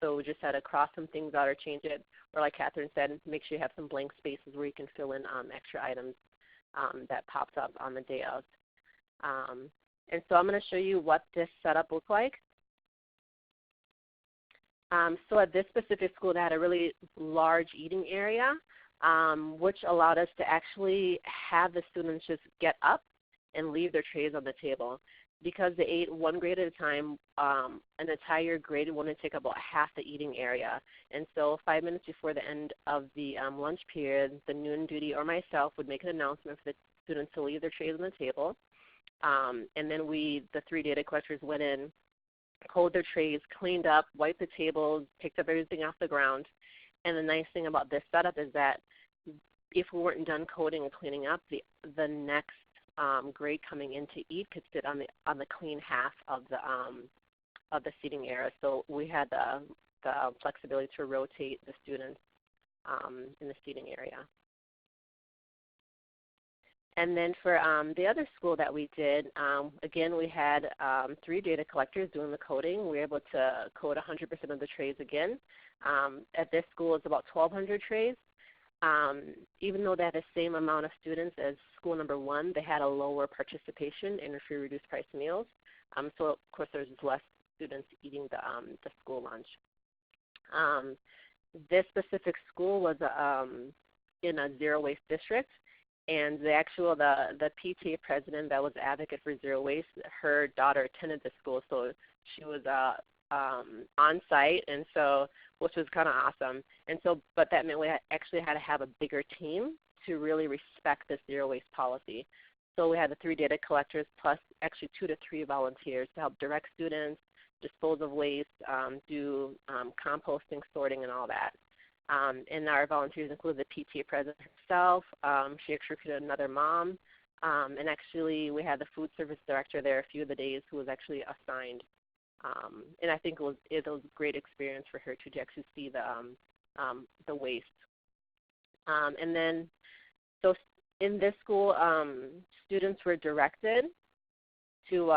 so we just had to cross some things out or change it. Or like Catherine said, make sure you have some blank spaces where you can fill in extra items that popped up on the day of. And so I'm going to show you what this setup looks like. So at this specific school, they had a really large eating area, which allowed us to actually have the students just get up and leave their trays on the table. Because they ate 1 grade at a time, an entire grade would take about half the eating area. And so 5 minutes before the end of the lunch period, the noon duty or myself would make an announcement for the students to leave their trays on the table. And then the 3 data collectors went in, coded their trays, cleaned up, wiped the tables, picked up everything off the ground. And the nice thing about this setup is that if we weren't done coding and cleaning up, the next grade coming in to eat could sit on the clean half of the seating area. So we had the flexibility to rotate the students in the seating area. And then for the other school that we did, again, we had 3 data collectors doing the coding. We were able to code 100% of the trays again. At this school, it's about 1,200 trays. Even though they had the same amount of students as school number 1, they had a lower participation in free reduced price meals. So of course there's less students eating the school lunch. This specific school was in a zero waste district, and the PTA president that was an advocate for zero waste, her daughter attended the school, so she was on site, and so, which was kind of awesome. And so, but that meant we actually had to have a bigger team to really respect this zero waste policy. So we had the 3 data collectors plus actually 2 to 3 volunteers to help direct students, dispose of waste, do composting, sorting, and all that. And our volunteers included the PTA president herself. She actually recruited another mom. And actually we had the food service director there a few of the days who was actually assigned. And I think it was a great experience for her to actually see the waste. And then, so in this school, students were directed to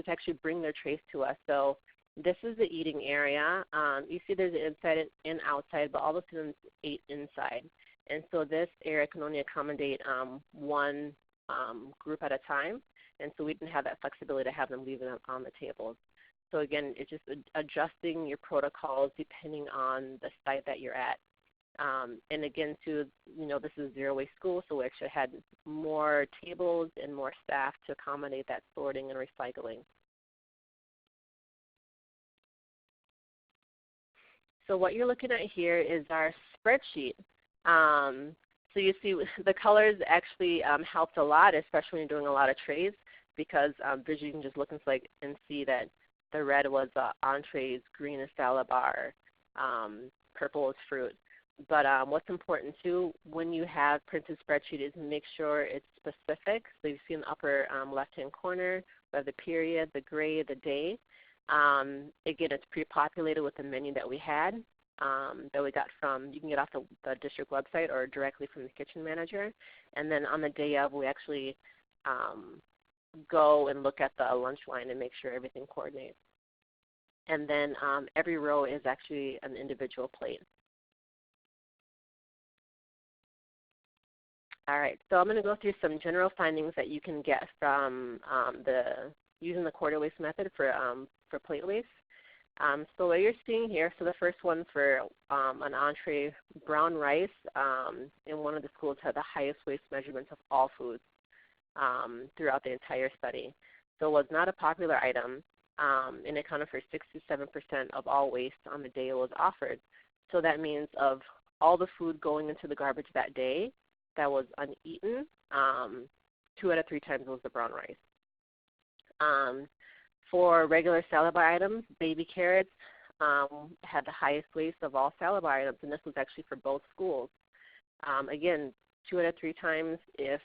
actually bring their trays to us. So this is the eating area. You see there's an inside and outside, but all the students ate inside. And so this area can only accommodate one group at a time. And so we didn't have that flexibility to have them leave them on the tables. So again, it's just adjusting your protocols depending on the site that you're at. And again, too, this is a zero waste school, so we actually had more tables and more staff to accommodate that sorting and recycling. So what you're looking at here is our spreadsheet. So you see the colors actually helped a lot, especially when you're doing a lot of trays, because visually you can just look and see that the red was entrees, green is salad bar, purple is fruit. But what's important too when you have printed spreadsheet is make sure it's specific. So you see in the upper left-hand corner, we have the period, the grade, the day. Again, it's pre-populated with the menu that we had, that we got from, you can get off the district website or directly from the kitchen manager. And then on the day of, we actually go and look at the lunch line and make sure everything coordinates. And then every row is actually an individual plate. All right, so I'm going to go through some general findings that you can get from using the quarter waste method for plate waste. So what you're seeing here, so the first one for an entree, brown rice, in one of the schools had the highest waste measurements of all foods throughout the entire study. So it was not a popular item, and it accounted for 67% of all waste on the day it was offered. So that means of all the food going into the garbage that day that was uneaten, 2 out of 3 times was the brown rice. For regular salad bar items, baby carrots had the highest waste of all salad bar items, and this was actually for both schools. Again, 2 out of 3 times if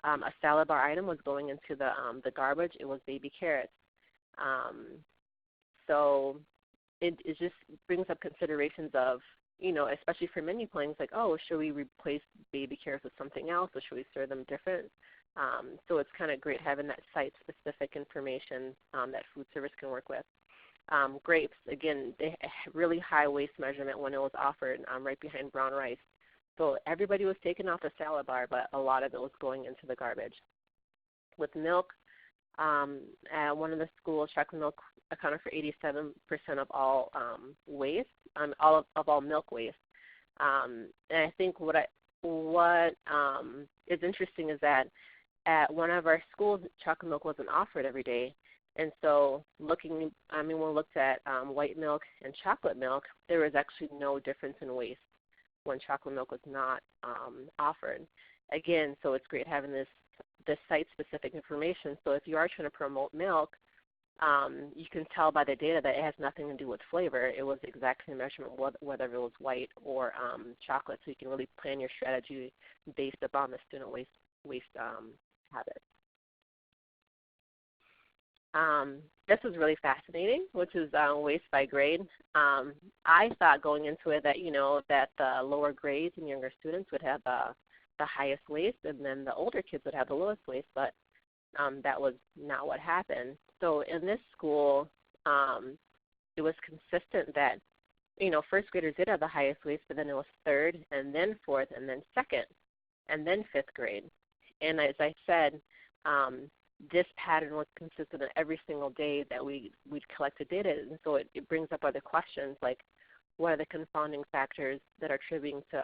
a salad bar item was going into the garbage, it was baby carrots. So it just brings up considerations of, especially for menu planning, it's like, oh, should we replace baby carrots with something else, or should we serve them different? So it's kind of great having that site-specific information that food service can work with. Grapes, again, they had really high waste measurement when it was offered, right behind brown rice. So everybody was taking off the salad bar, but a lot of it was going into the garbage. With milk, at one of the schools, chocolate milk accounted for 87% of all waste, of all milk waste. And I think what is interesting is that at one of our schools, chocolate milk wasn't offered every day. And so when we looked at white milk and chocolate milk, there was actually no difference in waste when chocolate milk was not offered. Again, so it's great having this site-specific information. So if you are trying to promote milk, you can tell by the data that it has nothing to do with flavor. It was the exact same measurement whether it was white or chocolate, so you can really plan your strategy based upon the student waste habits. This was really fascinating, which is waste by grade. I thought going into it that, that the lower grades and younger students would have the highest waste, and then the older kids would have the lowest waste, but that was not what happened. So in this school, it was consistent that, first graders did have the highest waste, but then it was third, and then fourth, and then second, and then fifth grade. And as I said, this pattern was consistent every single day that we'd collected data, and so it brings up other questions like, what are the confounding factors that are attributing to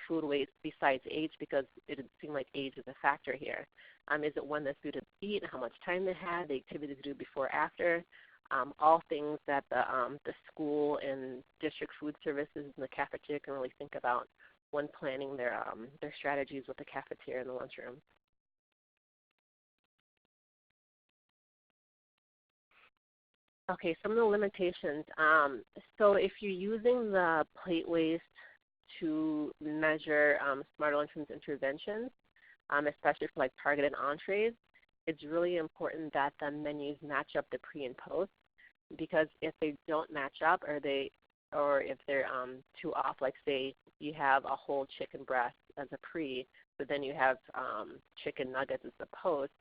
food waste besides age, because it seemed like age is a factor here. Is it when the students eat, how much time they had, the activities they do before, after, all things that the school and district food services and the cafeteria can really think about when planning their strategies with the cafeteria and the lunchroom. Okay, some of the limitations. So if you're using the plate waste to measure Smarter Lunchrooms interventions, especially for like targeted entrees, it's really important that the menus match up the pre and post, because if they don't match up, or if they're too off, like say you have a whole chicken breast as a pre, but then you have chicken nuggets as a post,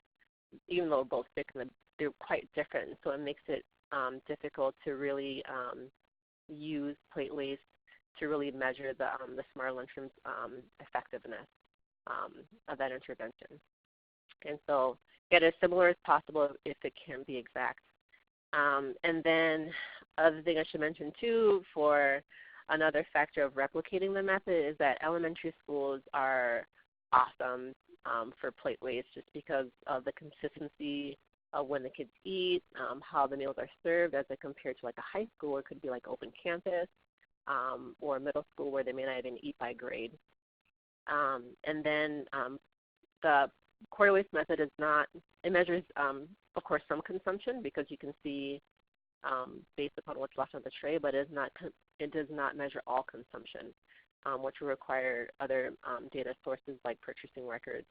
even though both chicken, they're quite different, so it makes it difficult to really use plate waste to really measure the Smarter Lunchrooms effectiveness of that intervention. And so get as similar as possible if it can be exact. And then other thing I should mention too, for another factor of replicating the method, is that elementary schools are awesome for plate waste, just because of the consistency of when the kids eat, how the meals are served, as compared to like a high school, it could be like open campus, or middle school where they may not even eat by grade. And then the quarter waste method is not, it measures, of course, some consumption, because you can see based upon what's left on the tray, but it does not measure all consumption, which will require other data sources like purchasing records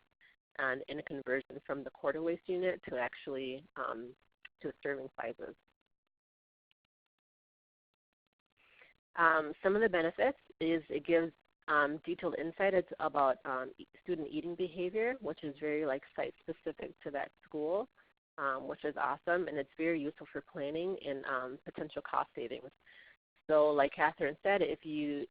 and in a conversion from the quarter waste unit to actually to serving sizes. Some of the benefits is it gives detailed insight about student eating behavior, which is very site specific to that school, which is awesome, and it's very useful for planning and potential cost savings. So, like Catherine said, if the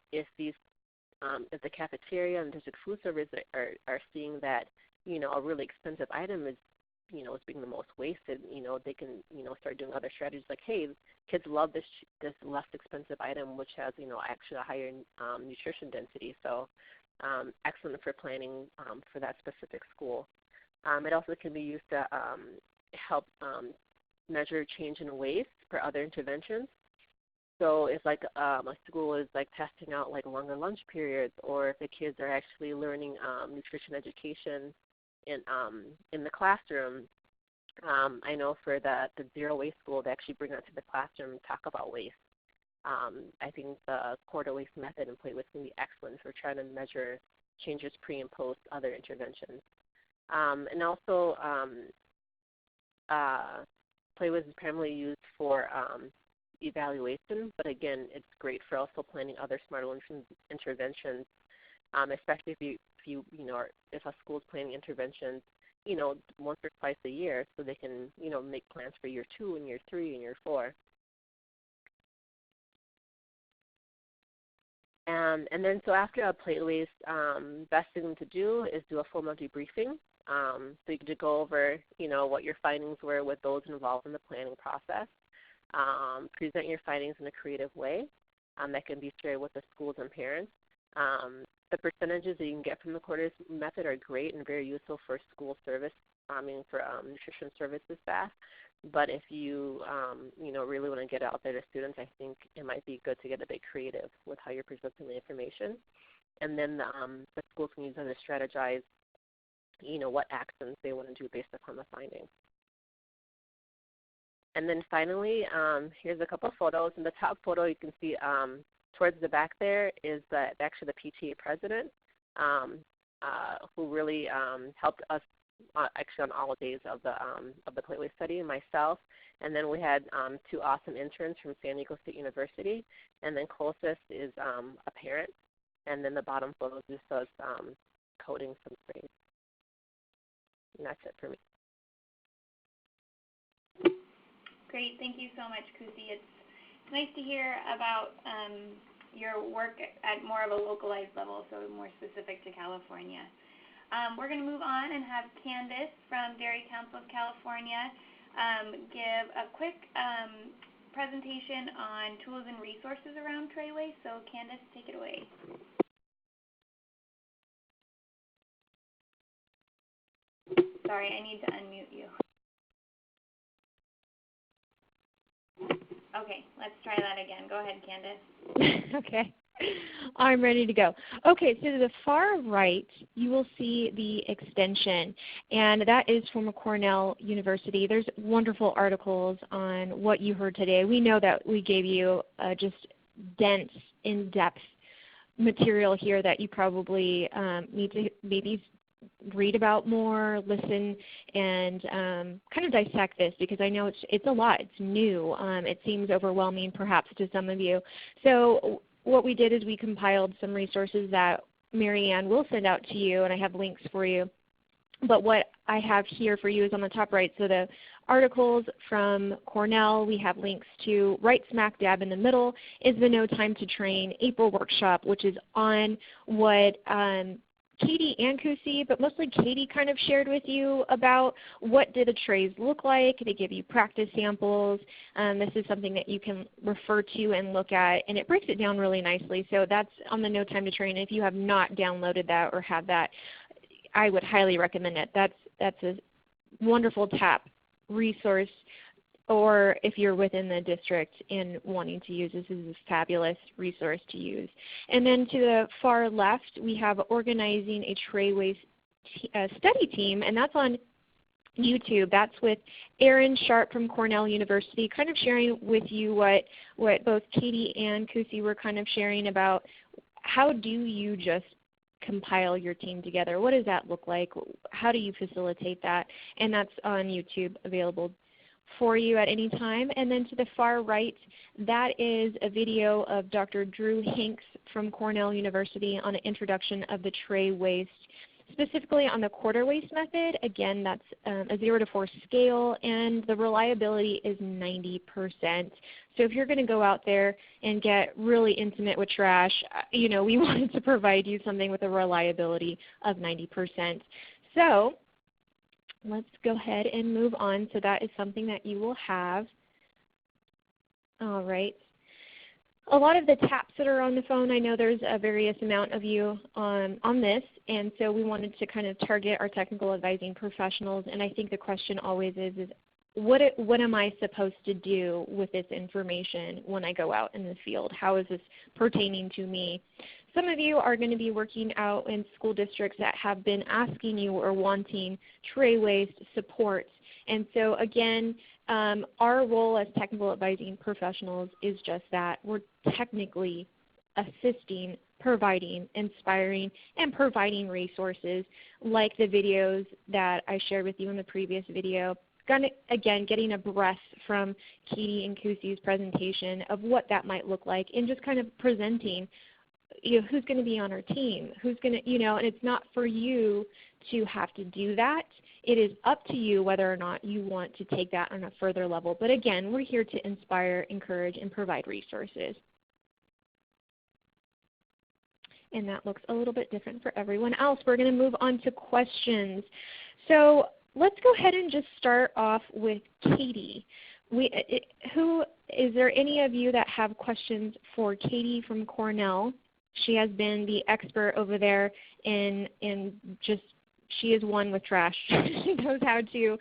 cafeteria and district food service are seeing that a really expensive item is being the most wasted, they can start doing other strategies like, hey, kids love this less expensive item, which has actually a higher nutrition density. So excellent for planning for that specific school. It also can be used to help measure change in waste for other interventions. So if a school is testing out longer lunch periods, or if the kids are actually learning nutrition education in the classroom, I know for the zero waste school, they actually bring that to the classroom and talk about waste. I think the quarter waste method and plate waste can be excellent for trying to measure changes pre and post other interventions. And also, plate waste is primarily used for evaluation, but again, it's great for also planning other Smarter Lunchrooms interventions, especially if a school is planning interventions, once or twice a year, so they can, make plans for year 2 and year 3 and year 4. And then so after a plate waste, best thing to do is do a formal debriefing. So you can go over, what your findings were with those involved in the planning process. Present your findings in a creative way that can be shared with the schools and parents. The percentages that you can get from the quarters method are great and very useful for school service, for nutrition services staff. But if you, really want to get out there to students, I think it might be good to get a bit creative with how you're presenting the information. And then the schools can use them to strategize, what actions they want to do based upon the findings. And then finally, here's a couple of photos. In the top photo, you can see towards the back there is actually the PTA president, who really helped us, actually on all days of the plate waste study myself. And then we had 2 awesome interns from San Diego State University. And then closest is a parent. And then the bottom photo just says coding some trays. And that's it for me. Great, thank you so much, Kusi. It's nice to hear about your work at more of a localized level, so more specific to California. We're going to move on and have Candace from Dairy Council of California give a quick presentation on tools and resources around tray waste. So Candace, take it away. Sorry, I need to unmute you. Okay, let's try that again. Go ahead, Candace. Okay, I'm ready to go. Okay, so to the far right, you will see the extension, and that is from Cornell University. There's wonderful articles on what you heard today. We know that we gave you just dense, in-depth material here that you probably need to maybe read about more, listen, and kind of dissect this, because I know it's a lot. It's new. It seems overwhelming perhaps to some of you. So what we did is we compiled some resources that Mary Ann will send out to you, and I have links for you. But what I have here for you is on the top right. So the articles from Cornell, we have links to. Right smack dab in the middle is the No Time to Train April workshop, which is on what Katie and Kusi, but mostly Katie kind of shared with you about what do the trays look like. They give you practice samples. This is something that you can refer to and look at, and it breaks it down really nicely. So that's on the No Time to Train. If you have not downloaded that or have that, I would highly recommend it. That's a wonderful TAP resource, or if you're within the district and wanting to use this, is a fabulous resource to use. And then to the far left, we have Organizing a Tray Waste Study Team, and that's on YouTube. That's with Erin Sharp from Cornell University, kind of sharing with you what both Katie and Kusi were kind of sharing about. How do you just compile your team together? What does that look like? How do you facilitate that? And that's on YouTube, available for you at any time. And then to the far right, that is a video of Dr. Drew Hinks from Cornell University on an introduction of the tray waste, specifically on the quarter waste method. Again, that's a 0 to 4 scale, and the reliability is 90%. So if you're going to go out there and get really intimate with trash, we wanted to provide you something with a reliability of 90%. So let's go ahead and move on. So that is something that you will have. All right. A lot of the taps that are on the phone, I know there's a various amount of you on this, and so we wanted to kind of target our technical advising professionals. And I think the question always is what am I supposed to do with this information when I go out in the field? How is this pertaining to me? Some of you are going to be working out in school districts that have been asking you or wanting tray waste support. And so again, our role as technical advising professionals is just that. We're technically assisting, providing, inspiring, and providing resources like the videos that I shared with you in the previous video. Again, getting a breath from Katie and Kusi's presentation of what that might look like, and just kind of presenting who's going to be on our team, who's going to, and it's not for you to have to do that. It is up to you whether or not you want to take that on a further level. But again, we're here to inspire, encourage, and provide resources. And that looks a little bit different for everyone else. We're going to move on to questions. So let's go ahead and just start off with Katie. Is there any of you that have questions for Katie from Cornell? She has been the expert over there in just, she is one with trash. She knows how to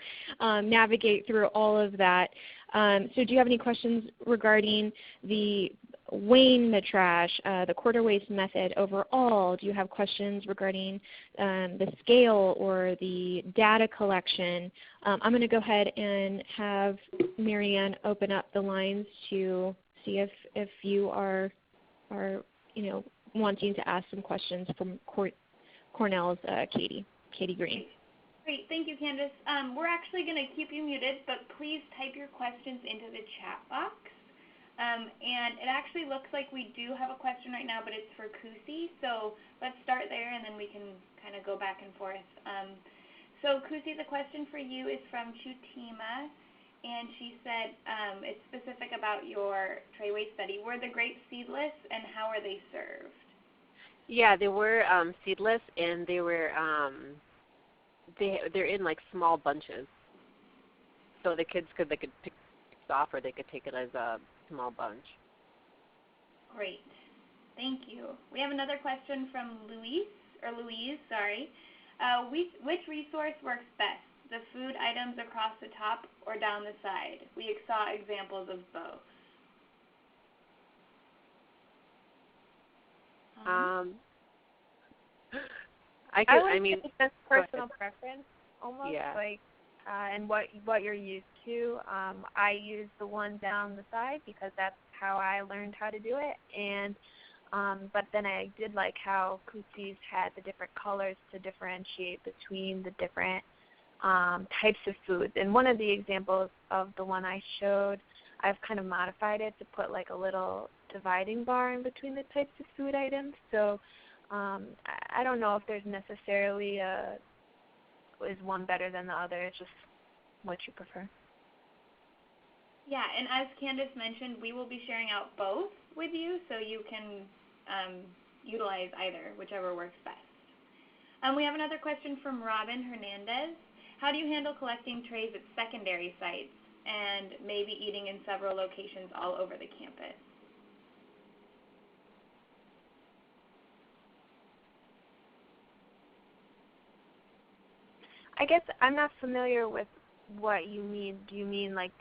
navigate through all of that. So do you have any questions regarding the weighing the trash, the quarter waste method overall? Do you have questions regarding the scale or the data collection? I'm going to go ahead and have Mary Ann open up the lines to see if you are wanting to ask some questions from Cornell's Katie Green. Great, thank you, Candace. We're actually going to keep you muted, but please type your questions into the chat box. And it actually looks like we do have a question right now, but it's for Kusi. So let's start there, and then we can kind of go back and forth. So Kusi, the question for you is from Chutima, and she said it's specific about your trayway study. Were the grapes seedless, and how are they served? Yeah, they were seedless, and they were they're in like small bunches, so the kids could pick it off, or they could take it as a small bunch. Great, thank you. We have another question from Louise. Which resource works best? The food items across the top or down the side? We saw examples of both. I mean, it's just personal preference, almost. Yeah. And what you're used to. I use the one down the side because that's how I learned how to do it. And but then I did like how Kusi's had the different colors to differentiate between the different types of foods. And one of the examples of the one I showed, I've kind of modified it to put like a little dividing bar in between the types of food items. So I don't know if there's necessarily is one better than the other. It's just what you prefer. Yeah, and as Candace mentioned, we will be sharing out both with you, so you can utilize either, whichever works best. We have another question from Robin Hernandez. How do you handle collecting trays at secondary sites and maybe eating in several locations all over the campus? I guess I'm not familiar with what you mean. Do you mean like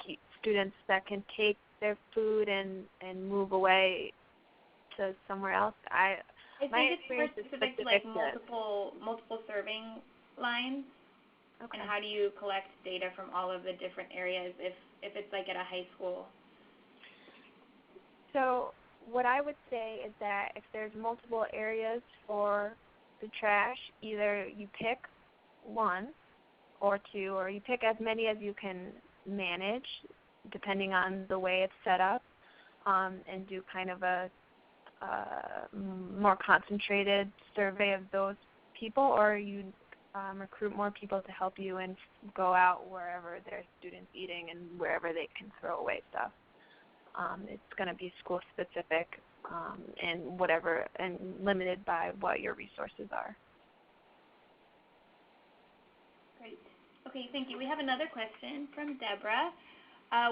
students that can take their food and move away to somewhere else? I think it's more specific to like multiple serving lines. Okay. And how do you collect data from all of the different areas if it's like at a high school? So what I would say is that if there's multiple areas for the trash, either you pick one or two, or you pick as many as you can manage, depending on the way it's set up, and do kind of a more concentrated survey of those people, or you recruit more people to help you and go out wherever there's students eating and wherever they can throw away stuff. It's going to be school specific and limited by what your resources are. Great. Okay, thank you. We have another question from Deborah.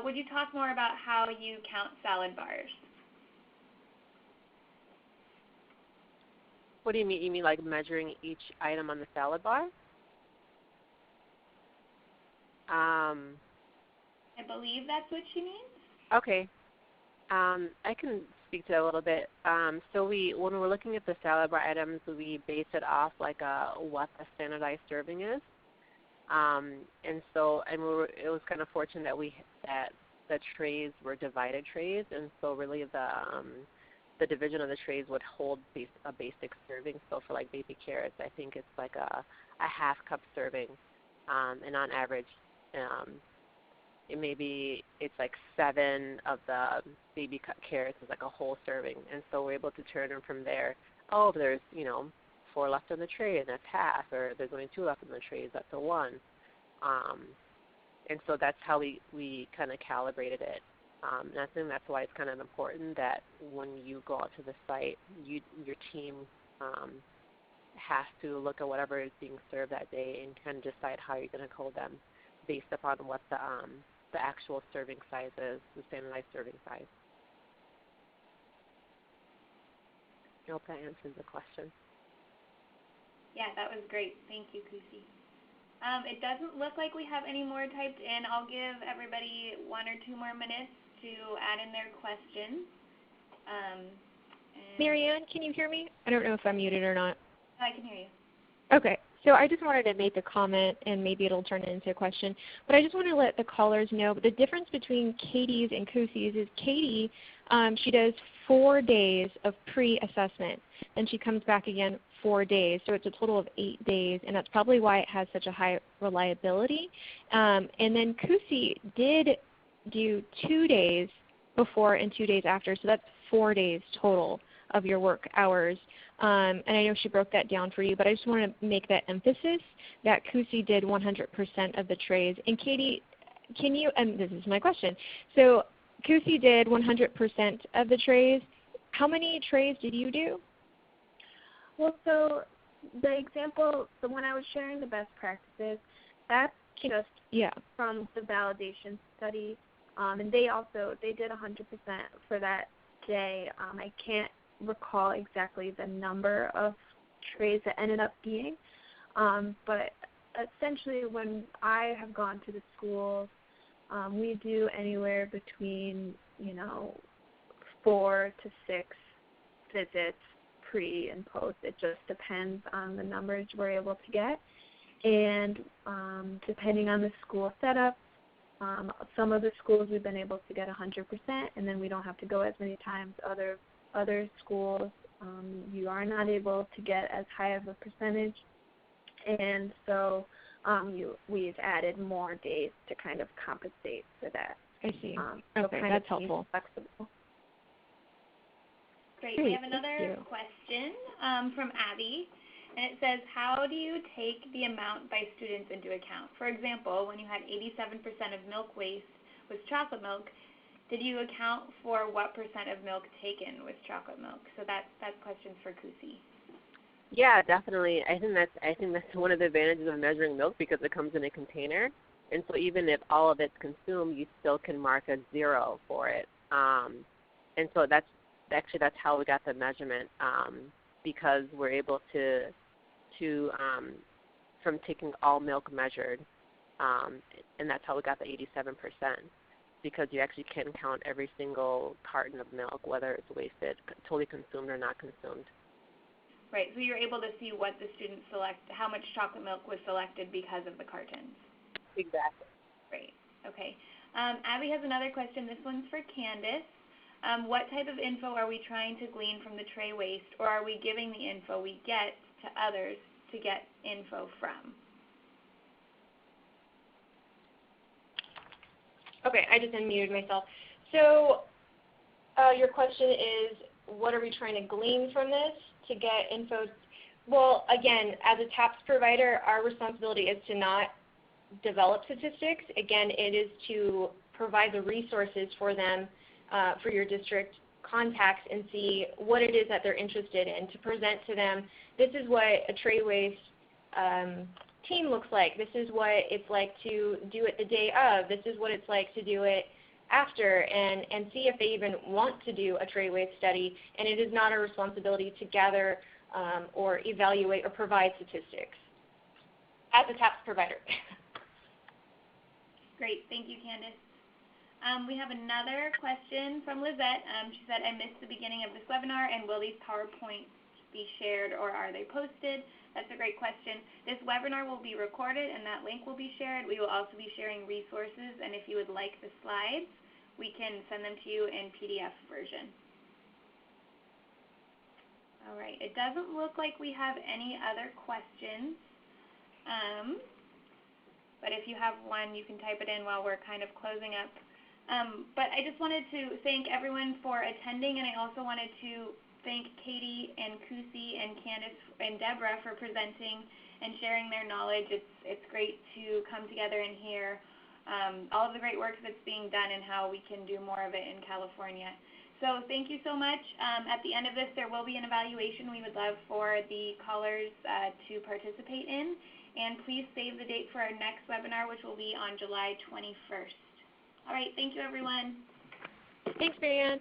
Would you talk more about how you count salad bars? What do you mean? You mean like measuring each item on the salad bar? I believe that's what she means. Okay. I can speak to that a little bit. So when we're looking at the salad bar items, we base it off like what the standardized serving is. And so it was kind of fortunate that the trays were divided trays, and so really the division of the trays would hold a basic serving. So for like baby carrots, I think it's like a half cup serving, and on average, it's like 7 of the baby cut carrots is like a whole serving, and so we're able to turn them from there. Oh, there's 4 left on the tray, and that's half, or there's only 2 left on the trays, that's a 1. And so that's how we kind of calibrated it. And I think that's why it's kind of important that when you go out to the site, your team has to look at whatever is being served that day and kind of decide how you're going to code them based upon what the actual serving size is, the standardized serving size. I hope that answers the question. Yeah, that was great. Thank you, Kusi. It doesn't look like we have any more typed in. I'll give everybody 1 or 2 more minutes to add in their questions. Marianne, can you hear me? I don't know if I'm muted or not. I can hear you. Okay. So I just wanted to make a comment, and maybe it'll turn into a question. But I just want to let the callers know the difference between Katie's and Kusi's is Katie, she does 4 days of pre-assessment. Then she comes back again 4 days. So it's a total of 8 days, and that's probably why it has such a high reliability. And then Kusi did do 2 days before and 2 days after, so that's 4 days total of your work hours. And I know she broke that down for you, but I just want to make that emphasis that Kusi did 100% of the trays. And Katie, can you, and this is my question, so Kusi did 100% of the trays. How many trays did you do? Well, so the example, the one I was sharing, the best practices, that's just from the validation study. And they did 100% for that day. I can't recall exactly the number of trays that ended up being, but essentially when I have gone to the schools, we do anywhere between 4 to 6 visits pre and post. It just depends on the numbers we're able to get, and depending on the school setup. Some of the schools we've been able to get 100%, and then we don't have to go as many times. Other schools, you are not able to get as high of a percentage, and so we've added more days to kind of compensate for that. I see. So Okay, that's helpful. Flexible. Great. We have another question from Abby, and it says, how do you take the amount by students into account? For example, when you had 87% of milk waste was chocolate milk, did you account for what percent of milk taken was chocolate milk? So that's questions for Kusi. Yeah, definitely. I think that's one of the advantages of measuring milk because it comes in a container, and so even if all of it's consumed, you still can mark a 0 for it. And so that's how we got the measurement, because we're able to from taking all milk measured, and that's how we got the 87%, because you actually can count every single carton of milk, whether it's wasted, totally consumed or not consumed. Right, so you're able to see what the students select, how much chocolate milk was selected because of the cartons. Exactly. Great, okay. Abby has another question. This one's for Candace. What type of info are we trying to glean from the tray waste, or are we giving the info we get to others to get info from? Okay, I just unmuted myself. So your question is, what are we trying to glean from this to get info? Well, again, as a TAPS provider, our responsibility is to not develop statistics. Again, it is to provide the resources for them, for your district contacts, and see what it is that they're interested in, to present to them, this is what a tray waste team looks like. This is what it's like to do it the day of. This is what it's like to do it after, and see if they even want to do a tray waste study. And it is not our responsibility to gather or evaluate or provide statistics as a TAPS provider. Great, thank you, Candace. We have another question from Lizette. She said, I missed the beginning of this webinar, and will these PowerPoints be shared, or are they posted? That's a great question. This webinar will be recorded, and that link will be shared. We will also be sharing resources, and if you would like the slides, we can send them to you in PDF version. All right, it doesn't look like we have any other questions, but if you have one, you can type it in while we're kind of closing up. But I just wanted to thank everyone for attending, and I also wanted to thank Katie and Kusi and Candace and Deborah for presenting and sharing their knowledge. It's great to come together and hear all of the great work that's being done and how we can do more of it in California. So thank you so much. At the end of this, there will be an evaluation we would love for the callers to participate in. And please save the date for our next webinar, which will be on July 21st. All right, thank you, everyone. Thanks, Marianne.